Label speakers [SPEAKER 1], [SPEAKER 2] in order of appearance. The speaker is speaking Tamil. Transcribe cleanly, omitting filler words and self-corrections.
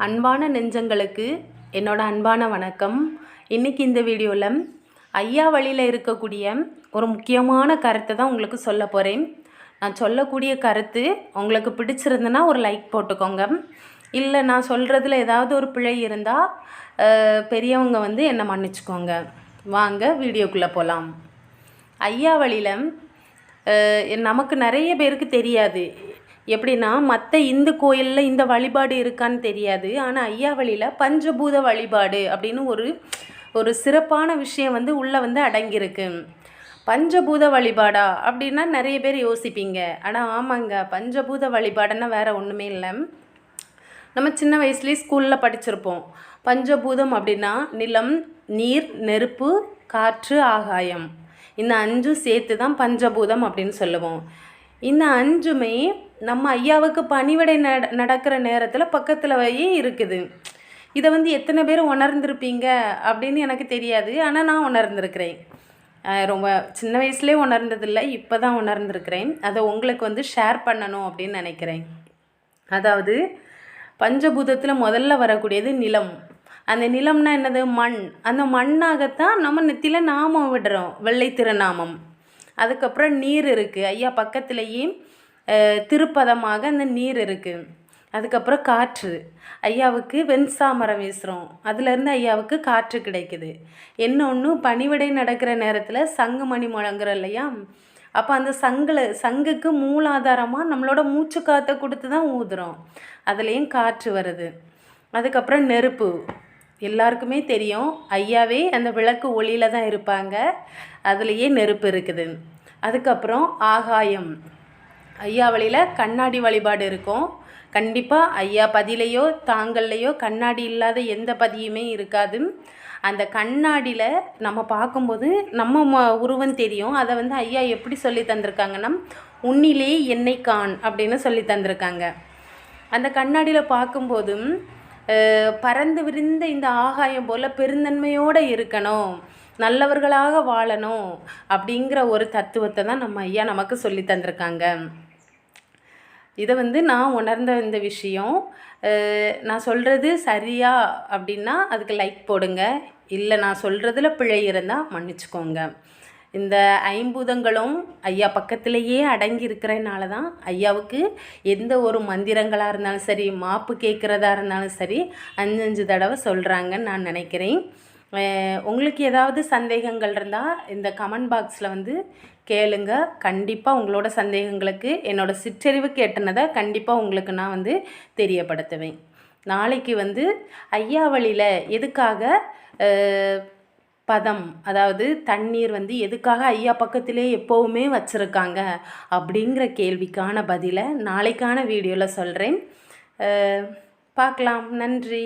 [SPEAKER 1] அன்பான நெஞ்சங்களுக்கு என்னோட அன்பான வணக்கம். இன்றைக்கி இந்த வீடியோவில் ஐயா வழியில் இருக்கக்கூடிய ஒரு முக்கியமான கருத்தை தான் உங்களுக்கு சொல்ல போகிறேன். நான் சொல்லக்கூடிய கருத்து உங்களுக்கு பிடிச்சிருந்துன்னா ஒரு லைக் போட்டுக்கோங்க. இல்லை நான் சொல்கிறதுல ஏதாவது ஒரு பிழை இருந்தால் பெரியவங்க என்னை மன்னிச்சுக்கோங்க. வாங்க வீடியோக்குள்ளே போகலாம். ஐயா வழியில் நமக்கு நிறைய பேருக்கு தெரியாது. எப்படின்னா மற்ற இந்து கோயிலில் இந்த வழிபாடு இருக்கான்னு தெரியாது. ஆனால் ஐயா வழியில் பஞ்சபூத வழிபாடு அப்படின்னு ஒரு சிறப்பான விஷயம் உள்ளே அடங்கியிருக்கு. பஞ்சபூத வழிபாடா அப்படின்னா நிறைய பேர் யோசிப்பீங்க. ஆனால் ஆமாங்க, பஞ்சபூத வழிபாடுன்னா வேறு ஒன்றுமே இல்லை. நம்ம சின்ன வயசுலேயே ஸ்கூலில் படிச்சிருப்போம். பஞ்சபூதம் அப்படின்னா நிலம், நீர், நெருப்பு, காற்று, ஆகாயம். இந்த 5 சேர்த்து தான் பஞ்சபூதம் அப்படின்னு சொல்லுவோம். இந்த 5மே நம்ம ஐயாவுக்கு பணிவிடை நடக்கிற நேரத்தில் பக்கத்துலவே இருக்குது. இதை எத்தனை பேர் உணர்ந்திருப்பீங்க அப்படின்னு எனக்கு தெரியாது. ஆனால் நான் உணர்ந்திருக்கிறேன். ரொம்ப சின்ன வயசுலேயே உணர்ந்ததில்லை, இப்போ தான் உணர்ந்திருக்கிறேன். அதை உங்களுக்கு ஷேர் பண்ணணும் அப்படின்னு நினைக்கிறேன். அதாவது பஞ்சபூதத்தில் முதல்ல வரக்கூடியது நிலம். அந்த நிலம்னா என்னது? மண். அந்த மண்ணாகத்தான் நம்ம நெத்தியில் நாமம் விடுறோம், வெள்ளை திருநாமம். அதுக்கப்புறம் நீர் இருக்குது. ஐயா பக்கத்துலேயே திருப்பதமாக அந்த நீர் இருக்குது. அதுக்கப்புறம் காற்று. ஐயாவுக்கு வெண்சாமரம் வீசுகிறோம், அதுலேருந்து ஐயாவுக்கு காற்று கிடைக்குது. இன்னொன்று பணிவிடை நடக்கிற நேரத்தில் சங்கு மணி முழங்குறோம் இல்லையா? அப்போ அந்த சங்குக்கு மூலாதாரமாக நம்மளோட மூச்சு காற்றை கொடுத்து தான் ஊதுறோம், அதுலேயும் காற்று வருது. அதுக்கப்புறம் நெருப்பு. எல்லாருக்குமே தெரியும், ஐயாவே அந்த விளக்கு ஒளியில் தான் இருப்பாங்க, அதுலேயே நெருப்பு இருக்குது. அதுக்கப்புறம் ஆகாயம். ஐயா வழியில் கண்ணாடி வழிபாடு இருக்கும். கண்டிப்பாக ஐயா பதிலையோ தாங்கள்லையோ கண்ணாடி இல்லாத எந்த பதியுமே இருக்காது. அந்த கண்ணாடியில் நம்ம பார்க்கும்போது நம்ம உருவம் தெரியும். அதை ஐயா எப்படி சொல்லி தந்திருக்காங்கன்னா, உன்னிலே என்னை காண் அப்படின்னு சொல்லி தந்திருக்காங்க. அந்த கண்ணாடியில் பார்க்கும்போதும் பறந்து விரிந்த இந்த ஆகாயம் போல் பெருந்தன்மையோடு இருக்கணும், நல்லவர்களாக வாழணும் அப்படிங்கிற ஒரு தத்துவத்தை தான் நம்ம ஐயா நமக்கு சொல்லி தந்திருக்காங்க. இதை நான் உணர்ந்த இந்த விஷயம். நான் சொல்கிறது சரியா அப்படின்னா அதுக்கு லைக் போடுங்க. இல்லை நான் சொல்கிறதுல பிழை இருந்தால் மன்னிச்சுக்கோங்க. இந்த 5 பூதங்களும் ஐயா பக்கத்திலேயே அடங்கி இருக்கிறனால தான் ஐயாவுக்கு எந்த ஒரு மந்திரங்களாக இருந்தாலும் சரி, மாப்பு கேட்குறதா இருந்தாலும் சரி 5 தடவை சொல்கிறாங்கன்னு நான் நினைக்கிறேன். உங்களுக்கு ஏதாவது சந்தேகங்கள் இருந்தால் இந்த கமெண்ட் பாக்ஸில் கேளுங்க. கண்டிப்பாக உங்களோட சந்தேகங்களுக்கு என்னோடய சிற்றறிவுக்கு எட்டுனதை கண்டிப்பாக உங்களுக்கு நான் தெரியப்படுத்துவேன். நாளைக்கு ஐயா வழியில் எதுக்காக பதம், அதாவது தண்ணீர் எதுக்காக ஐயா பக்கத்திலே எப்போவுமே வச்சுருக்காங்க அப்படிங்கிற கேள்விக்கான பதிலை நாளைக்கான வீடியோவில் சொல்கிறேன். பார்க்கலாம். நன்றி.